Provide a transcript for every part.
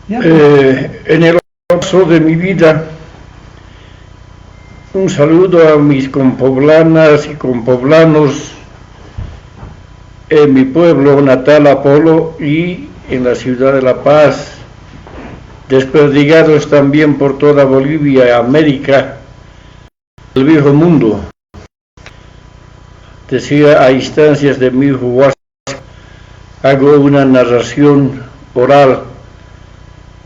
En el lapso de mi vida, un saludo a mis compoblanas y compoblanos en mi pueblo natal Apolo y en la ciudad de La Paz, desperdigados también por toda Bolivia, América, el viejo mundo. Decía a instancias de mi hijo Huáscar, hago una narración oral.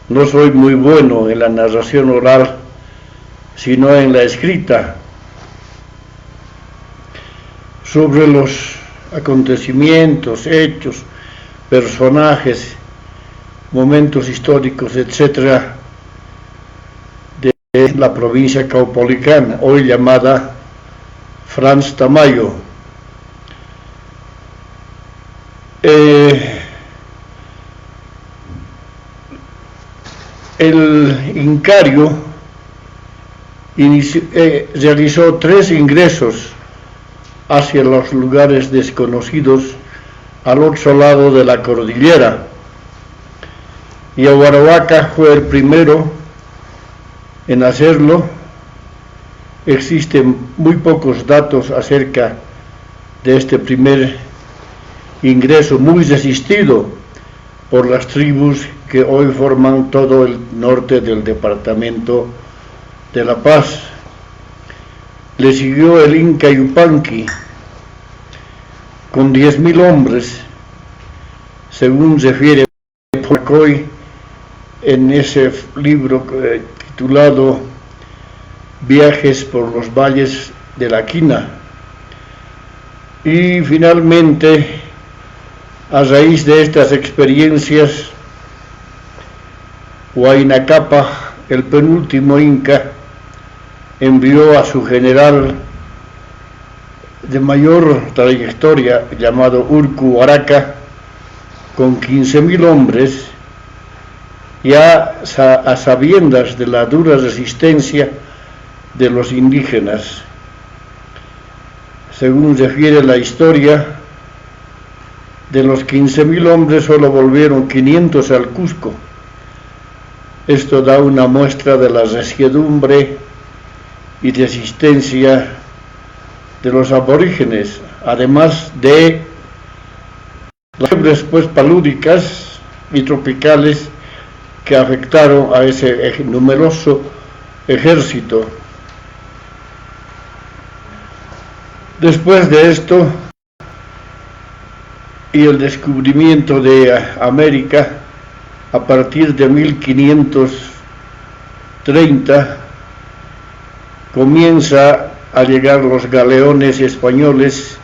No soy muy bueno en la narración oral, sino en la escrita, sobre los acontecimientos, hechos, personajes, momentos históricos, etcétera, de la provincia caupolicana, hoy llamada Franz Tamayo. El Incario realizó 3 ingresos hacia los lugares desconocidos al otro lado de la cordillera, y Huarovaca fue el primero en hacerlo. Existen muy pocos datos acerca de este primer ingreso, muy resistido por las tribus que hoy forman todo el norte del departamento de La Paz. Le siguió el Inca Yupanqui con 10.000 hombres, según refiere Pocoy en ese libro titulado Viajes por los valles de la Quina. Y finalmente, a raíz de estas experiencias, Huayna Cápac, el penúltimo inca, envió a su general de mayor trayectoria, llamado Urcu Huaraca, con 15.000 hombres, ya a sabiendas de la dura resistencia de los indígenas. Según refiere la historia, de los 15.000 hombres solo volvieron 500 al Cusco. Esto da una muestra de la resiedumbre y resistencia de los aborígenes, además de las fiebres palúdicas y tropicales que afectaron a ese numeroso ejército. Después de esto y el descubrimiento de América, a partir de 1530 comienza a llegar los galeones españoles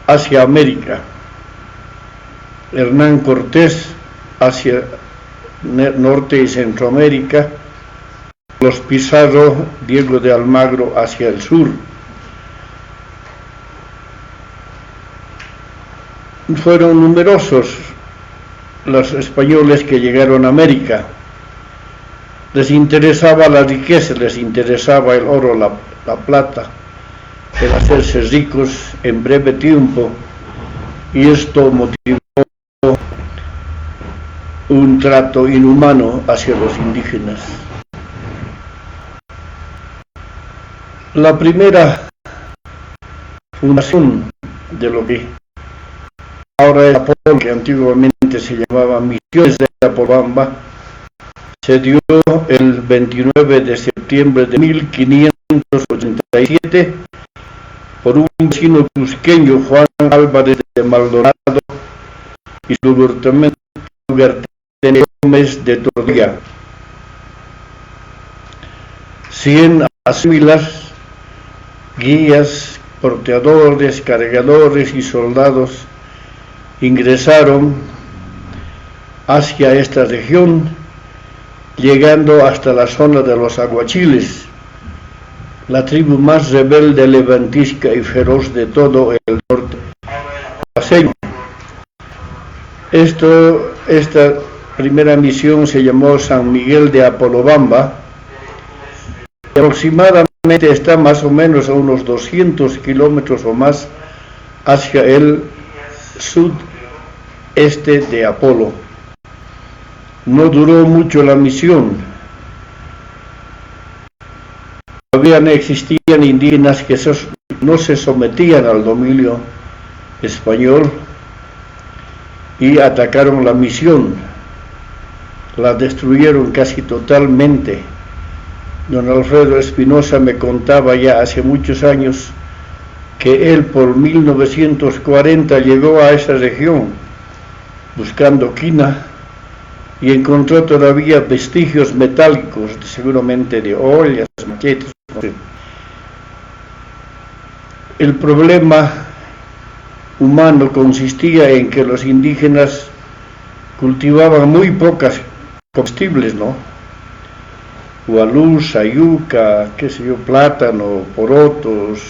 hacia América. Hernán Cortés hacia Norte y Centroamérica, los Pizarro, Diego de Almagro hacia el sur. Fueron numerosos los españoles que llegaron a América. Les interesaba la riqueza, les interesaba el oro, la plata, el hacerse ricos en breve tiempo, y esto motivó un trato inhumano hacia los indígenas. La primera fundación de lo que ahora es Apolo, que antiguamente se llamaba Misiones de Apolobamba, se dio el 29 de septiembre de 1587 por un vecino cusqueño, Juan Álvarez de Maldonado, y su lugarteniente Gómez de Tordía. 100 asimilas, guías, porteadores, cargadores y soldados ingresaron hacia esta región, llegando hasta la zona de los aguachiles, la tribu más rebelde, levantisca y feroz de todo el norte paseño. Esta primera misión se llamó San Miguel de Apolobamba, y aproximadamente está más o menos a unos 200 kilómetros o más hacia el sudeste de Apolo. No duró mucho la misión. Todavía no existían indígenas que no se sometían al dominio español y atacaron la misión. La destruyeron casi totalmente. Don Alfredo Espinosa me contaba ya hace muchos años que él por 1940 llegó a esa región buscando quina y encontró todavía vestigios metálicos, seguramente de ollas, machetes, no sé. El problema humano consistía en que los indígenas cultivaban muy pocas comestibles, ¿no? Hualuz, sayuca, qué sé yo, plátano, porotos,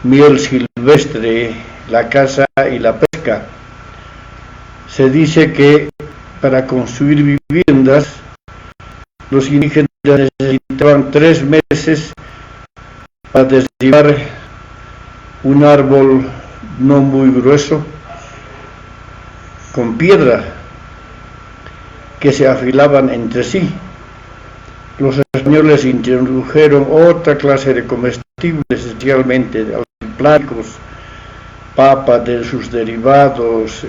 miel silvestre, la caza y la pesca. Se dice que para construir viviendas los indígenas necesitaban 3 meses para derribar un árbol no muy grueso con piedra que se afilaban entre sí. Los españoles introdujeron otra clase de comestibles, esencialmente altiplásticos, papa de sus derivados,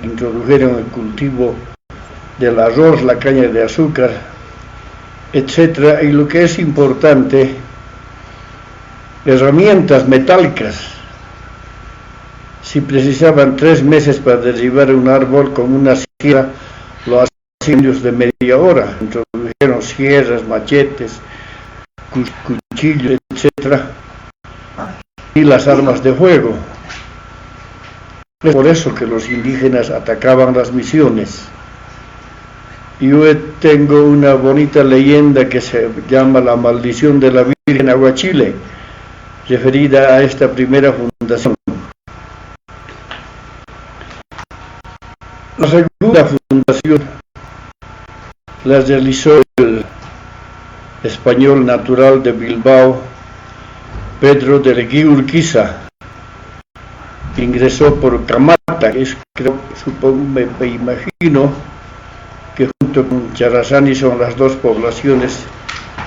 introdujeron el cultivo del arroz, la caña de azúcar, etc. Y lo que es importante, herramientas metálicas. Si precisaban 3 meses para derribar un árbol con una sierra, lo hacían de media hora. Introdujeron sierras, machetes, cuchillos, etc. y las armas de fuego. Es por eso que los indígenas atacaban las misiones. Yo tengo una bonita leyenda que se llama La maldición de la Virgen Aguachile, referida a esta primera fundación. La segunda fundación la realizó el español natural de Bilbao, Pedro de Leguí Urquiza. Ingresó por Camata, que es, me imagino que junto con Charazani son las 2 poblaciones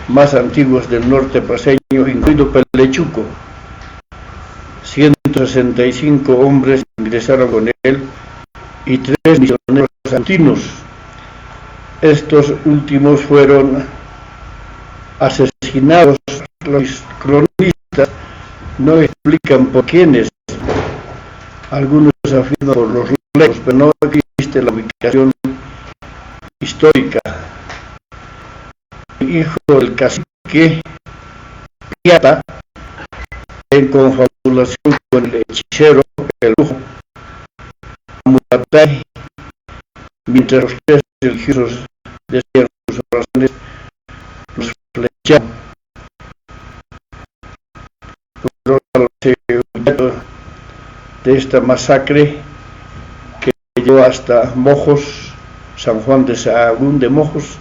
más antiguas del norte paceño, incluido Pelechuco. 165 hombres ingresaron con él y 3 misioneros argentinos. Estos últimos fueron asesinados. Los cronistas no explican por quiénes. Algunos afirman por los lejos, pero no existe la ubicación histórica. El hijo del cacique Piata, en confabulación con el hechicero, el brujo Muratay, mientras los 3 religiosos decían sus oraciones, los flechaban. De esta masacre que llegó hasta Mojos, San Juan de Sahagún de Mojos,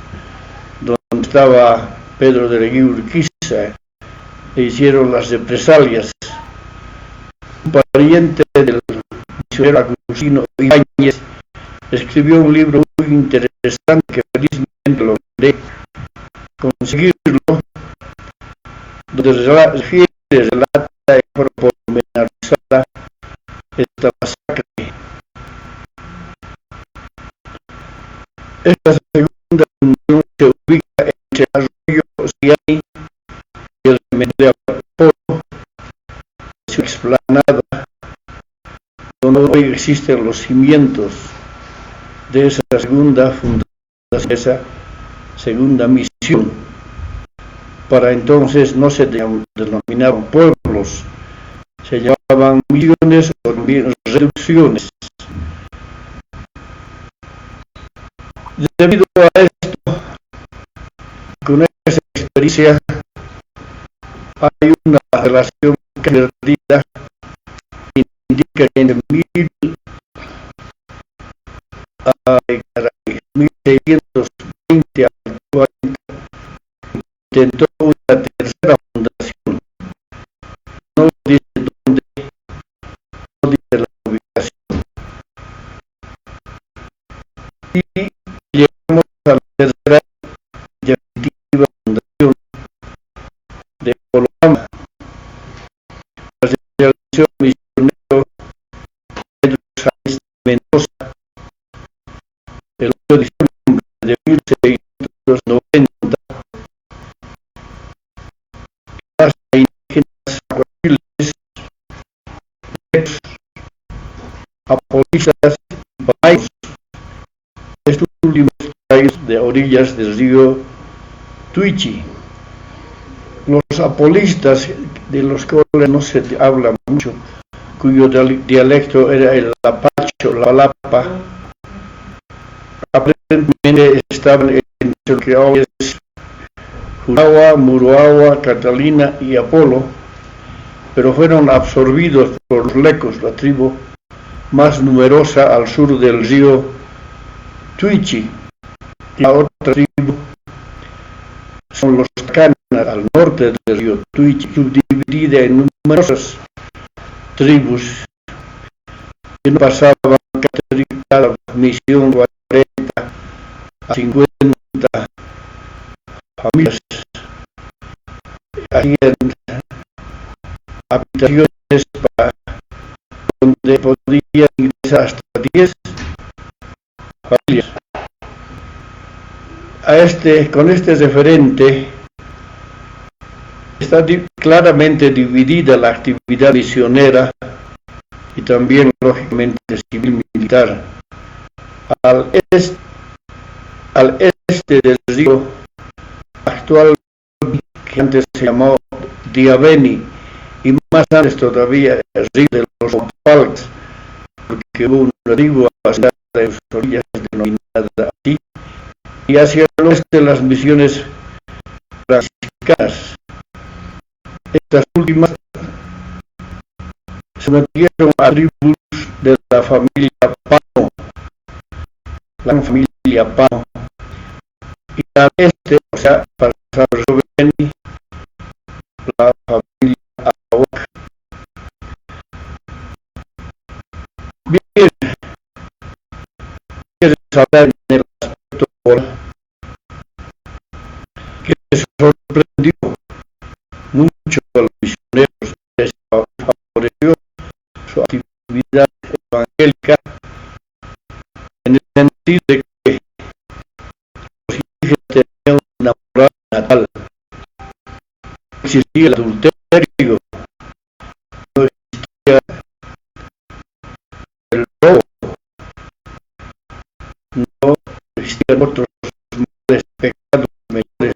donde estaba Pedro de Leguí Urquiza, e hicieron las represalias. Un pariente del misionero Agustino Ibáñez escribió un libro muy interesante que felizmente logré conseguirlo, donde relata de forma pormenorizada esta masacre. Esta segunda función se ubica entre Arroyo Siay y el cementerio de Apolo, explanada, donde hoy existen los cimientos de esa segunda fundación, esa segunda misión. Para entonces no se denominaban pueblos, se llamaban misiones o también reducciones. Debido a esto, con esa experiencia, hay una relación perdida que indica que en 1620 al 40 intentó una tercera fundación. No dice dónde, no dice la ubicación. misionero Pedro Sáenz de Mendoza el 8 de diciembre de 1690, las indígenas aguachiles, apolistas y paios, estos últimos traídos de orillas del río Tuichi. Los apolistas, de los cuales no se habla mucho, cuyo dialecto era el lapacho, la lapa, aparentemente estaban entre lo que hoy es Juragua, Muruagua, Catalina y Apolo, pero fueron absorbidos por los lecos, la tribu más numerosa al sur del río Tuichi. La otra tribu son los Tacanas, al norte del río Tuichi, subdividida en numerosas tribus que no pasaban cada misión 40 a 50 familias. Hacían habitaciones donde podían ingresar hasta 10 familias. Con este referente está claramente dividida la actividad misionera y también lógicamente civil militar. Al este del río actual, que antes se llamó Diabeni, y más antes todavía el río de los Opalcas, porque hubo una tribu asentada en sus orillas denominada así, y hacia el oeste las misiones franciscanas. Estas últimas se metieron a tribus de la familia Pano, la familia Pano, y al este, o sea, para San Rubén, la familia Ahuac. Bien, quiero saber en el aspecto que se sorprendió mucho a los misioneros, les favoreció su actividad evangélica en el sentido de que los indígenas tenían una moral natal. No existía el adulterio, no existía el robo, no existían otros males, pecados menores.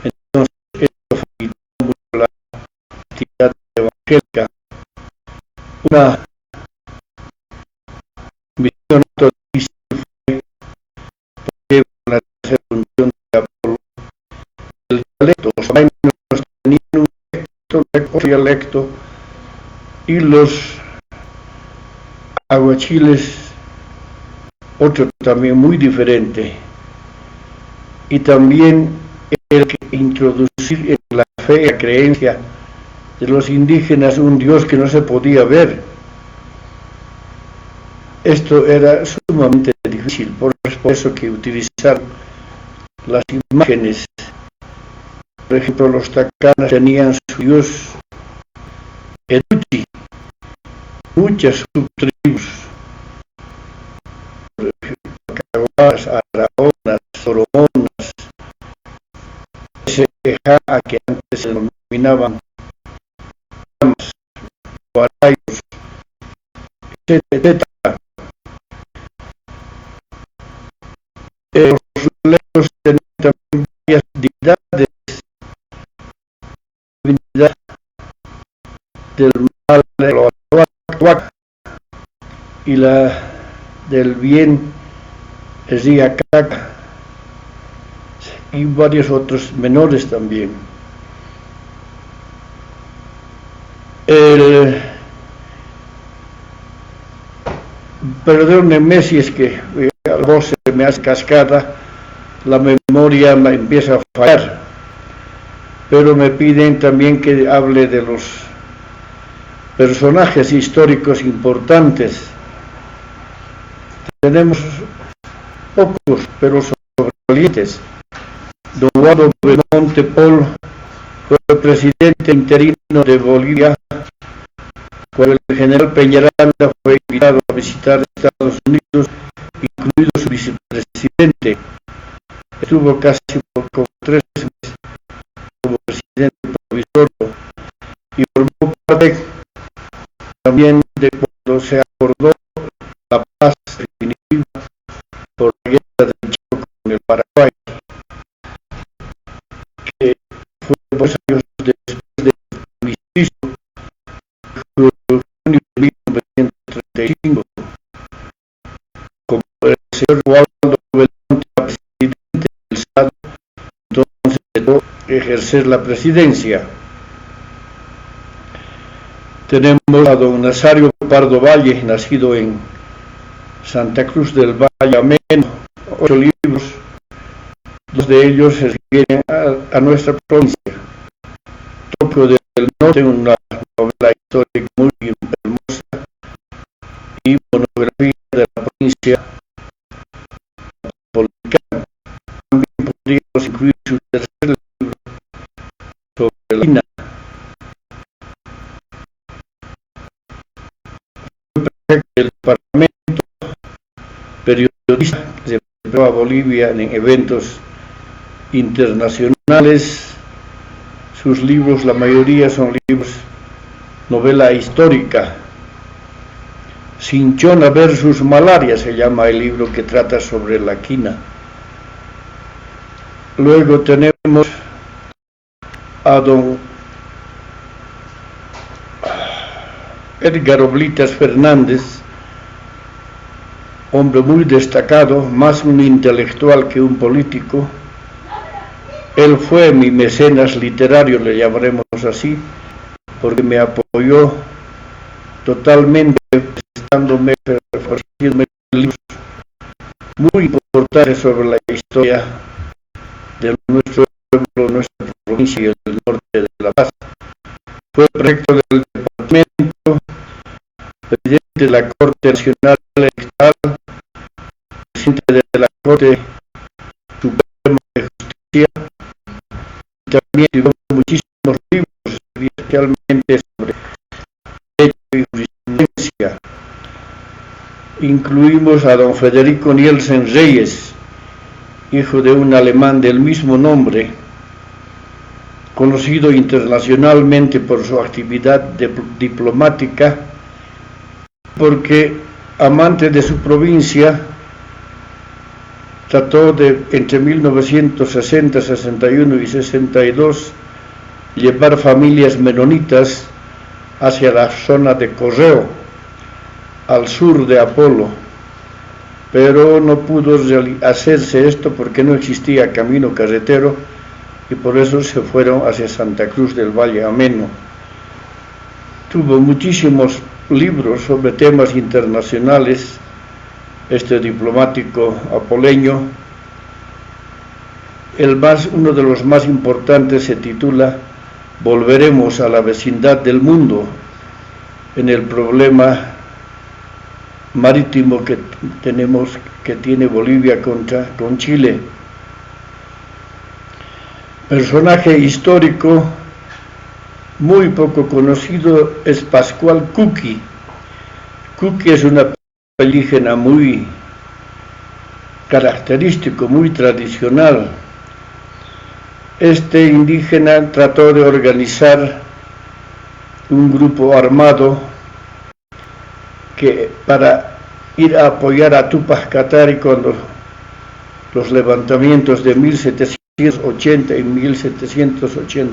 Entonces esto facilitó mucho la actividad evangélica. Una misión difícil fue porque con la tercera función de Apolo, el dialecto, los mainos tenían un dialecto y los aguachiles otro también muy diferente, y también el que introducir en la fe y la creencia de los indígenas un Dios que no se podía ver. Esto era sumamente difícil, por eso que utilizaron las imágenes. Por ejemplo, los tacanas tenían su Dios Educhi, muchas subtribus, por ejemplo, Caguas, Araonas, Soromonas, a que antes se denominaban Guarayos, etc. Los lecos tenían también varias divinidades, divinidad del mal, y la del bien, es Riacaca, y varios otros menores también. Perdónenme si es que la voz se me hace cascada, la memoria me empieza a fallar, pero me piden también que hable de los personajes históricos importantes. Tenemos pocos, pero sobresalientes. Don Eduardo Belmonte Pol fue presidente interino de Bolivia Cuando el general Peñaranda fue invitado a visitar Estados Unidos, incluido su vicepresidente, estuvo casi como 3 meses como presidente provisorio y formó parte también de cuando se acordó la paz definitiva por la guerra del Chaco con el Paraguay, que fue 2 años después del armisticio, junio de 1935, como el señor Waldo Belmonte era presidente del Estado, entonces tocó ejercer la presidencia. Tenemos a don Nazario Pardo Valle, nacido en Santa Cruz del Valle, Ameno, 8 libros, 2 de ellos se refieren a nuestra provincia. Tokio del Norte, una novela histórica muy hermosa, y monografía de la provincia napolitana. También podríamos incluir su tercer libro sobre la quina. El Parlamento, periodista, representó a Bolivia en eventos internacionales. Sus libros, la mayoría son libros, novela histórica. Cinchona versus malaria se llama el libro que trata sobre la quina. Luego tenemos a don Edgar Oblitas Fernández, hombre muy destacado, más un intelectual que un político. Él fue mi mecenas literario, le llamaremos así, porque me apoyó totalmente, prestándome, ofreciéndome libros muy importantes sobre la historia de nuestro pueblo, nuestra provincia y el norte de La Paz. Fue prefecto del departamento, presidente de la Corte Nacional Electoral, presidente de la Corte Suprema de Justicia, y también escribió muchísimos libros, especialmente sobre derecho y jurisprudencia. Incluimos a don Federico Nielsen Reyes, hijo de un alemán del mismo nombre, conocido internacionalmente por su actividad diplomática, porque amante de su provincia, trató de, entre 1960, 61 y 62, llevar familias menonitas hacia la zona de Correo, al sur de Apolo, pero no pudo hacerse esto porque no existía camino carretero y por eso se fueron hacia Santa Cruz del Valle, Ameno. Tuvo muchísimos libros sobre temas internacionales, este diplomático apoleño. Uno de los más importantes se titula Volveremos a la vecindad del mundo, en el problema marítimo que tiene Bolivia con Chile. Personaje histórico muy poco conocido es Pascual Cuqui. Cuqui es una indígena muy característico, muy tradicional. Este indígena trató de organizar un grupo armado para ir a apoyar a Túpac Katari cuando los levantamientos de 1780 y 1781,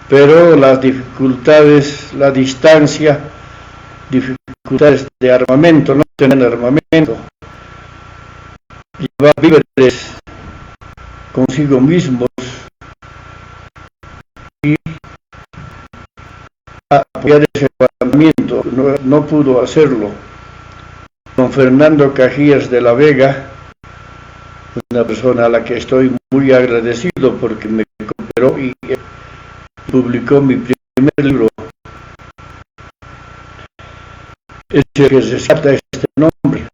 pero las dificultades, la distancia, dificultades de armamento, no tenían armamento, llevar víveres consigo mismos y apoyar ese levantamiento, no pudo hacerlo. Don Fernando Cajías de la Vega, una persona a la que estoy muy agradecido porque me cooperó y publicó mi primer libro, es el que resalta este nombre.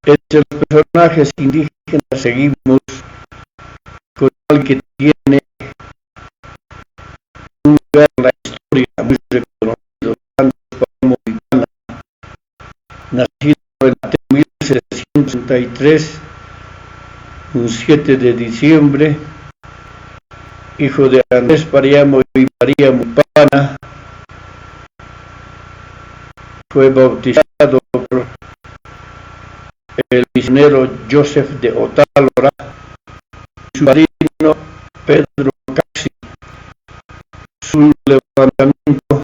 Entre los personajes indígenas seguimos con alguien que tiene un lugar en la historia, 1863, un 7 de diciembre, hijo de Andrés Pariamo y María Mupana, fue bautizado por el misionero Joseph de Otálora y su padrino Pedro Caxi. Su levantamiento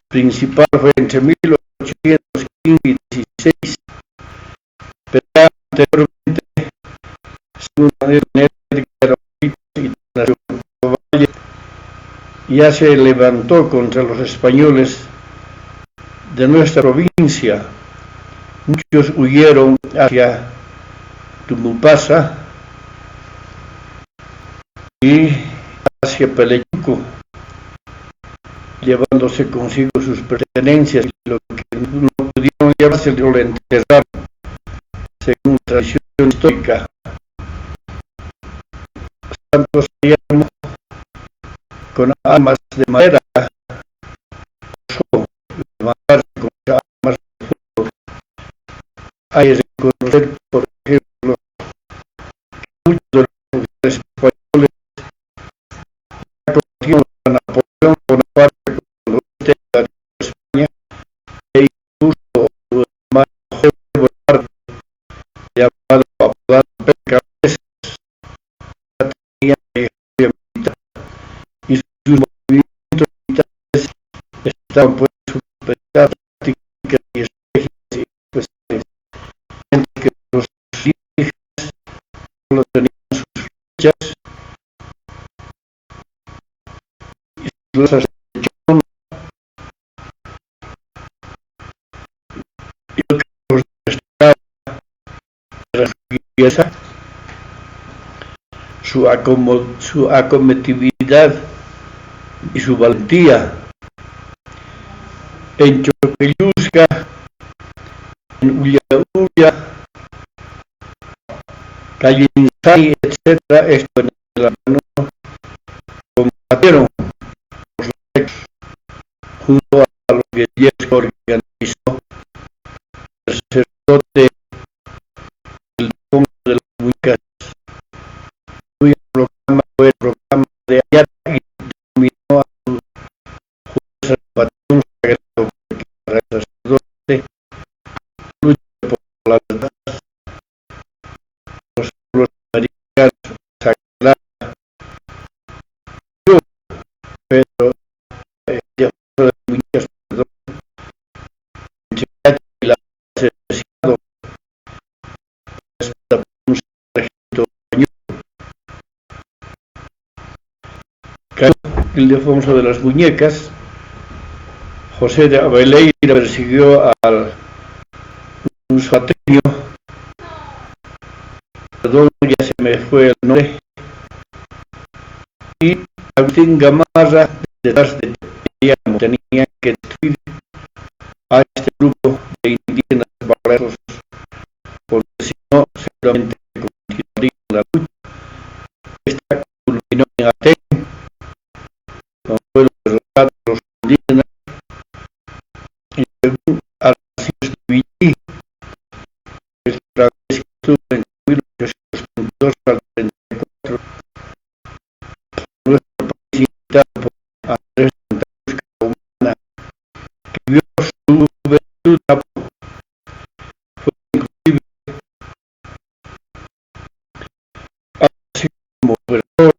principal fue entre 1815 y 16, pero anteriormente, según Daniel y Valle, ya se levantó contra los españoles de nuestra provincia. Muchos huyeron hacia Tumupasa y hacia Peleyuco, llevándose consigo sus pertenencias, y lo que no pudieron llevarse lo enterraron, según tradición histórica. Santos Pariamo, con armas de madera, levantarse con armas de fuego. Hay que reconocer, por ejemplo, que muchos de los oficiales españoles combatieron a Napoleón Bonaparte cuando este invadió España, e incluso su hermano Jorge Bonaparte, llamado apodado Pecabezas, tenía trayectoria militar, y sus movimientos militares estaban pues supeditados a tácticas y estrategias especiales, mientras que los indígenas solo tenían sus flechas y sus lanzas de chón, y lo que los destacaba era su belleza, su acometividad y su valentía. En Choquelusca, en Ulla, Callinsay, etc., esto en el Arano, combatieron los rectos junto a los guerrilleros que organizó el sacerdote del fondo de las muñecas, cuyo programa fue el programa de Ayala, y dominó a su juez al patrón sagrado, porque para el sacerdote lucha por la verdad, los pueblos americanos sagrados, pero de las muñecas, perdón, y la asesinado por un sargento español. Cayó Ildefonso de las Muñecas. José de Abeleira persiguió al Usateño, perdón, ya se me fue el nombre, y Agustín Gamarra, detrás de Pariamo, tenía que destruir a este grupo de indígenas barreros, porque si no, seguramente continuaría la lucha. Esta culminó en Aten, donde fueron derrotados los indígenas, y según Arcius Villí, el francés que estuvo en 1832 al 34, nuestro país invitado por Andrés Santa Humana, que vio su juventud fue inclusive así como gobernador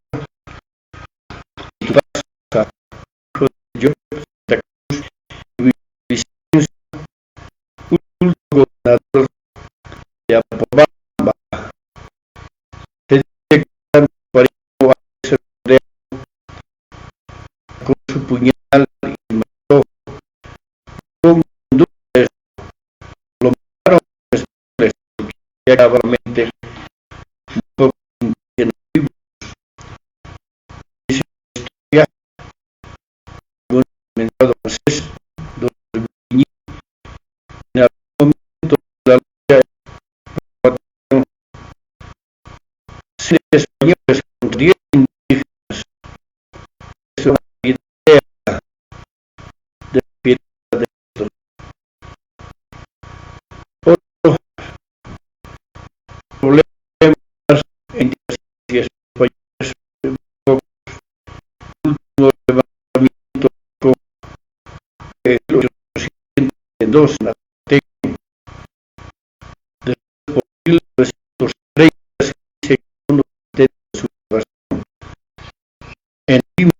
de Tubasa, hijo de George Santa Cruz y Vicencio, un gobernador de Apobamba. Se dice que Santos Pariamo a ese rodeo con su puñal y mató con dulces, lo mataron después, porque ya gravemente un poco indígenas vivos. Dice la historia, según el mentado francés, donde Vigny, en algún momento de la lucha, combatieron 6 españoles contra 10 indígenas. Es una idea de la piedad de esto. Otro Mendoza, después por 1930 se hizo de su grabación. En Lima,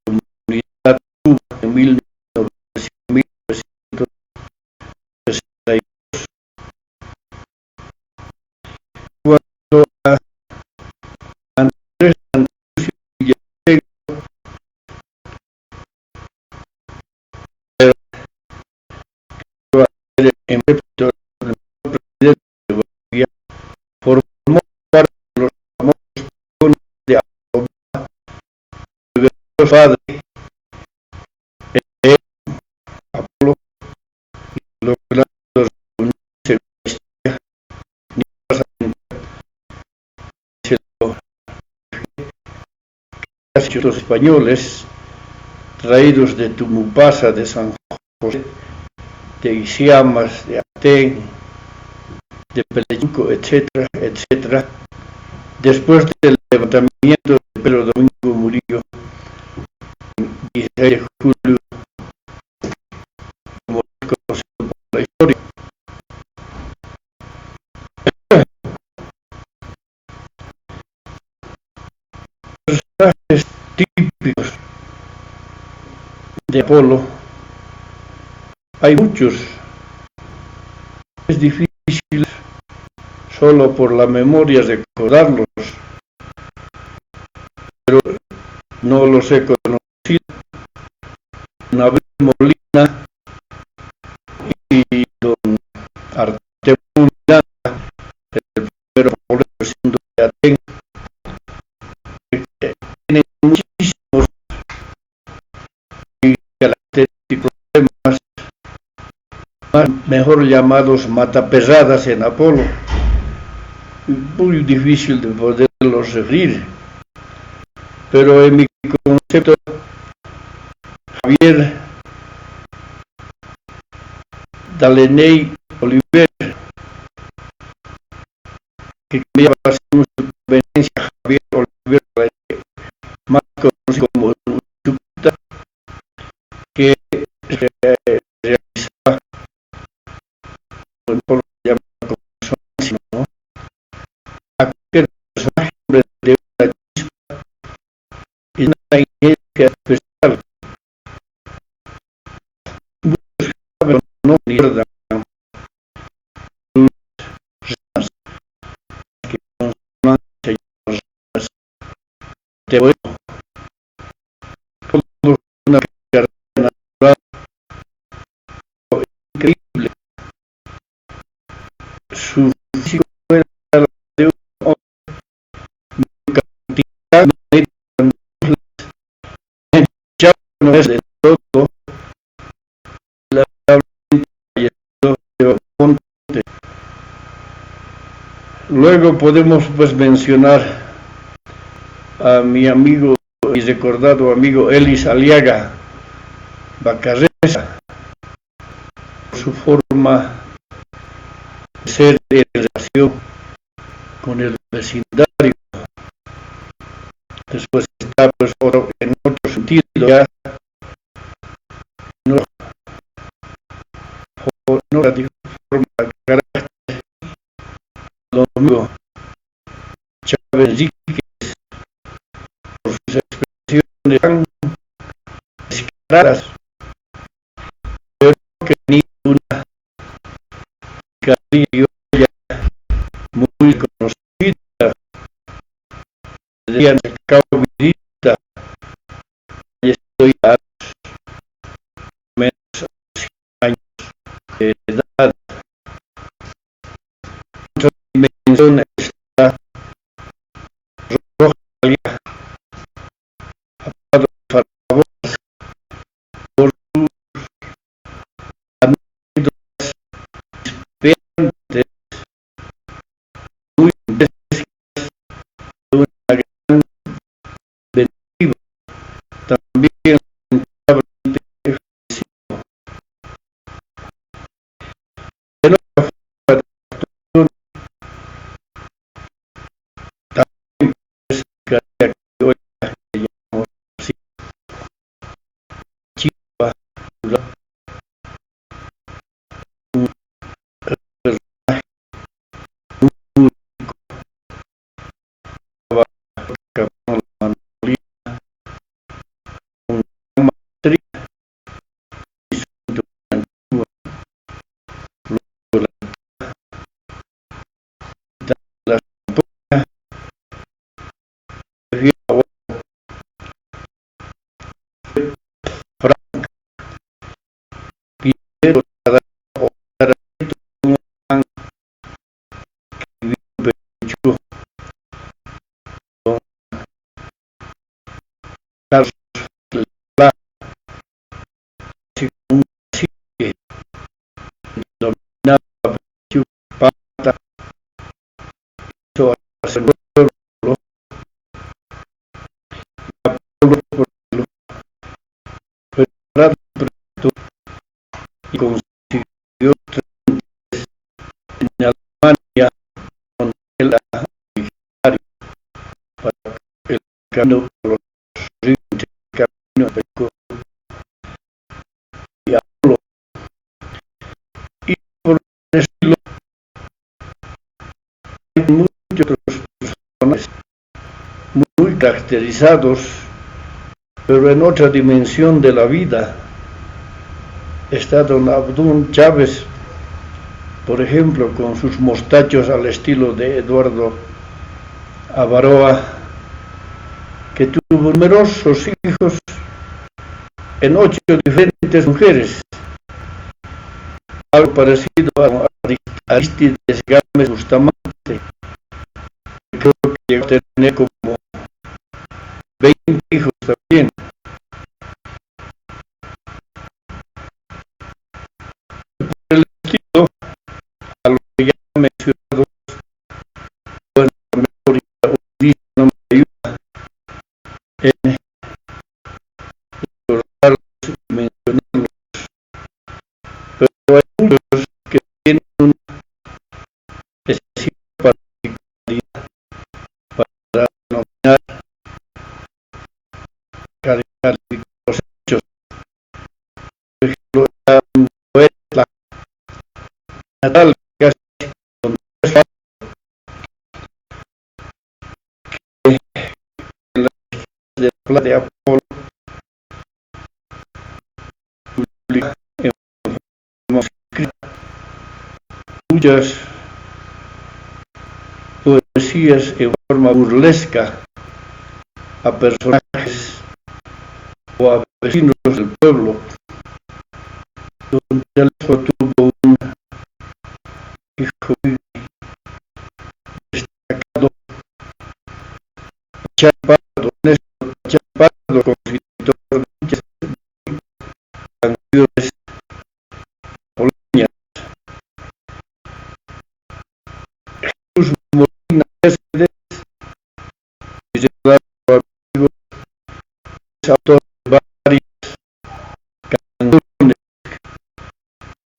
comunidad Cuba en 1962. Cuando a Andrés Antonio Villaseñor en presidente de Bolivia, formó parte de los famosos tapones de Alcoba, el padre de Apolo y los grandes reuniones los españoles traídos de Tumupasa, de San José, de Isiamas, de Atén, de Peleyuco, etcétera, etcétera. Después del levantamiento de Pedro Domingo Murillo, el 16 de julio, como es conocido por la historia. Personajes típicos de Apolo hay muchos. Es difícil solo por la memoria recordarlos, pero no los he conocido. Abel Molina y don Artemio Miranda, el primero por el segundo de Atén, tienen muchísimos y característicos temas, mejor llamados mataperradas en Apolo. Muy difícil de poderlos referir, pero en mi concepto, Javier Daleney Oliver, que cambiaba según su conveniencia, Javier Oliver, más conocido como Chucuta, que realizaba por llamar como son, ¿no? Aquel personaje de una chispa y una ingeniería especial. Muchos saben no mierda que consuman señores de bueno, como una carrera natural increíble. Su físico era de un hombre cantidad ya no es de todo la de Ponte. Luego podemos pues mencionar a mi amigo y recordado amigo Elis Aliaga Bacarreza, su forma de ser en relación con el vecindario. Después está pues en otro sentido ya no la forma de carácter Domingo Chávez Enríquez, por sus expresiones tan descaradas, pero que ninguna criolla muy conocida de Caubirita, y estoy a menos 100 años de edad. Otra dimensión está Rojalia, apado Farabos, por sus anécdotas inspirantes, muy frescas, de una gran inventiva, también lamentablemente flexivo. En otra forma de actuación, también camino a los ríos, camino a Perico y a Polo. Y por el estilo hay muchos personajes muy caracterizados, pero en otra dimensión de la vida. Está don Abdón Chávez, por ejemplo, con sus mostachos al estilo de Eduardo Avaroa, que tuvo numerosos hijos en 8 diferentes mujeres, algo parecido a Aristides Gámez Bustamante, que creo que llegó a tener como 20 hijos también. Por el estilo, a los que ya mencionados, bueno, la memoria no me ayuda en recordarlos y mencionarlos, pero hay muchos que tienen una especial particularidad para denominar los hechos. Por ejemplo, la poeta natal casi donde en la de la de Apolo publica en manuscrita muchas poesías en forma burlesca a personajes o a vecinos del pueblo, donde el hijo tuvo un hijo muy destacado, Chapardo, Néstor Chapardo, compositor de muchas canciones poloñas. Jesús Molina Céspedes, considerado amigo, es autor de varias canciones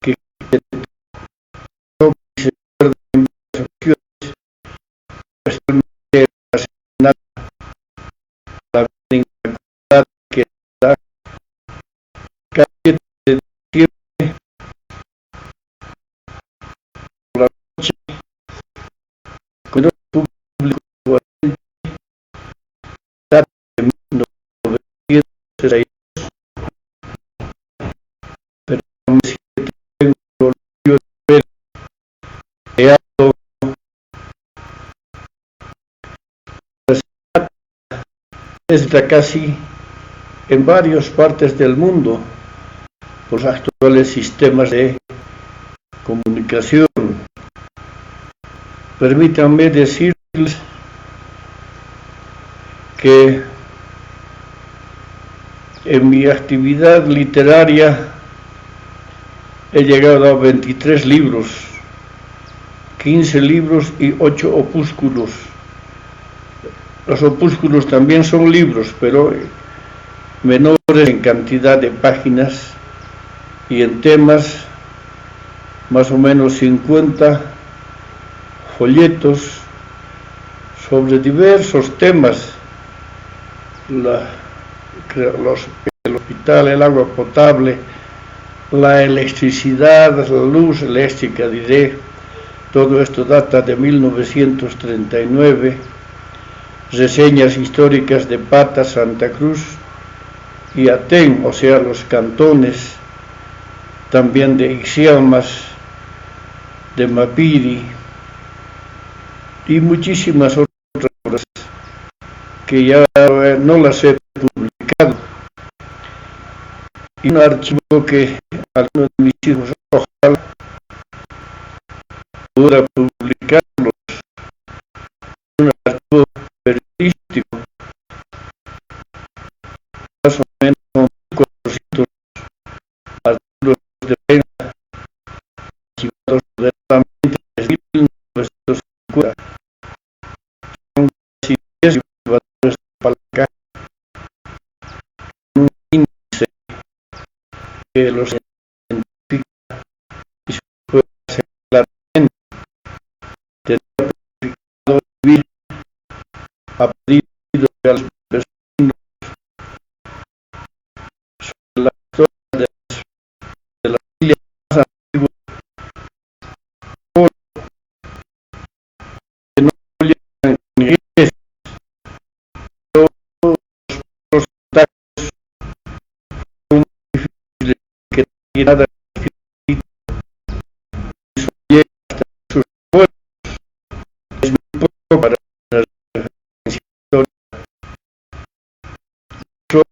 que se recuerdan en varias ocasiones, especialmente la serenata, la Virgen Inmaculada, que da cada 7 de diciembre por la noche, con el público data de 1962, pero me siento tengo el orgullo de haber creado la serenata desde casi en varias partes del mundo por los actuales sistemas de comunicación. Permítanme decirles que en mi actividad literaria he llegado a 23 libros, 15 libros y 8 opúsculos. Los opúsculos también son libros, pero menores en cantidad de páginas y en temas, más o menos 50 folletos sobre diversos temas, el hospital, el agua potable, la electricidad, la luz eléctrica, diré. Todo esto data de 1939, reseñas históricas de Pata, Santa Cruz y Atén, o sea, los cantones, también de Ixiamas, de Mapiri y muchísimas otras obras que ya no las he publicado. Y un archivo que algunos de mis hijos ojalá pudiera publicarlos, un archivo periodístico, más o menos con 400 artículos de prensa archivados verdaderamente desde 1950. Son casi 10 archivadores para acá, un índice que los identifica y se puede hacer claramente. Tener publicado vivir a pedido de las y nada escrito, eso llega hasta sus pueblos. Es muy poco para una referencia histórica. Otro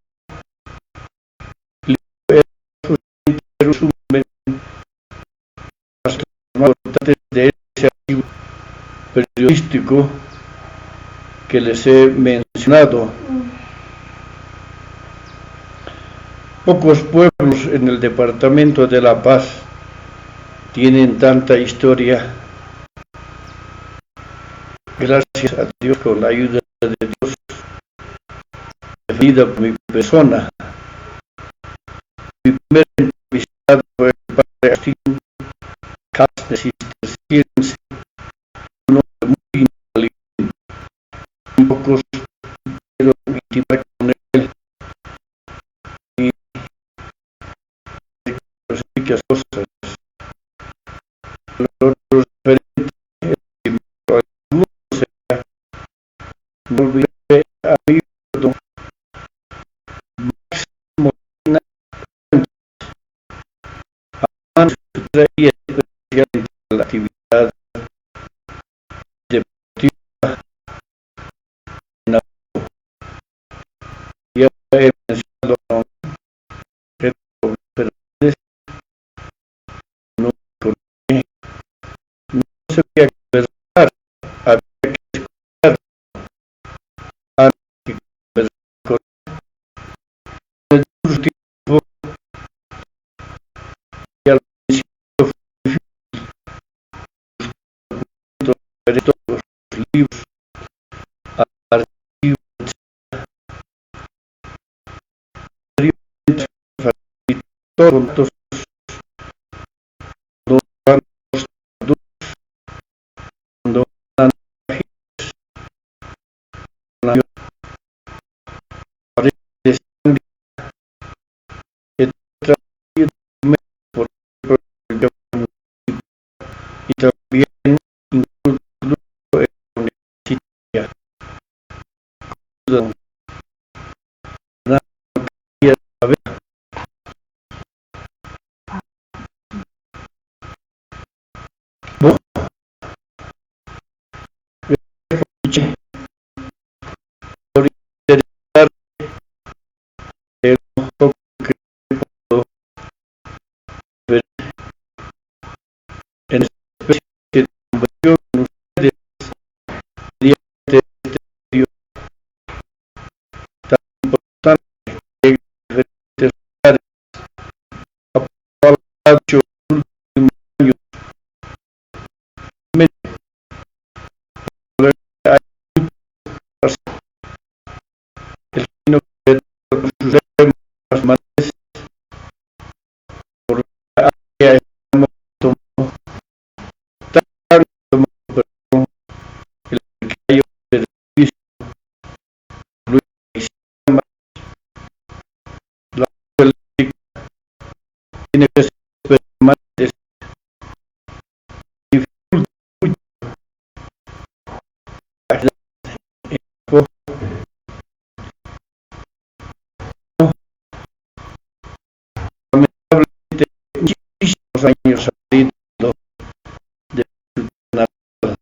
libro es un resumen más importante de ese archivo periodístico que les he mencionado. Pocos pueblos en el departamento de La Paz tienen tanta historia. Gracias a Dios, con la ayuda de Dios, definida por mi persona. Mi primer entrevistado fue el padre Agustín Castner Cisterciense, un hombre muy inteligente. Pocos pudieron intimar con él y muchas cosas. Los otros referentes, no olvidé a mi don Máximo Amante, traía especialmente la actividad deportiva en la ya he mencionado a Pedro Fernández, no conocí, no sabía qué pensar, había que escuchar antes que conversar con él. En el tiempo y al principio fue difícil ver todos los libros, archivos, todos cuando van a paredes por el y también incluso en la universidad. En especie de conversión en ustedes mediante este medio tan importante que en diferentes lugares ha hecho en los últimos años. Hay muchas el camino que con sus temas manuales por la área estamos tomando el que hay servicio Luis la política tiene que ser permanente y mucho lamentablemente muchísimos años saliendo de su natal.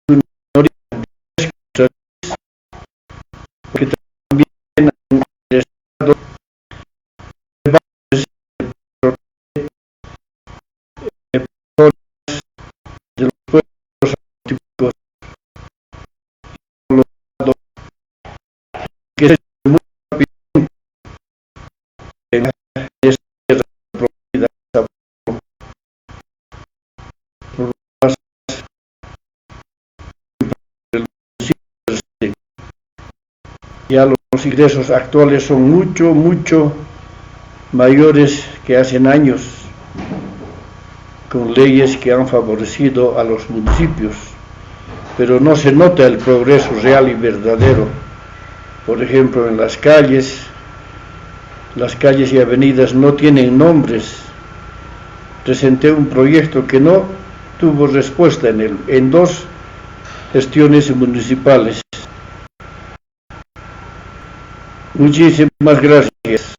Su minoría porque también han estado de los pueblos típicos que es muy rápido en esta tierra prometida por las ya los ingresos actuales son mucho mayores que hace años, con leyes que han favorecido a los municipios, pero no se nota el progreso real y verdadero. Por ejemplo, en las calles y avenidas no tienen nombres. Presenté un proyecto que no tuvo respuesta en 2 gestiones municipales. Muchísimas gracias.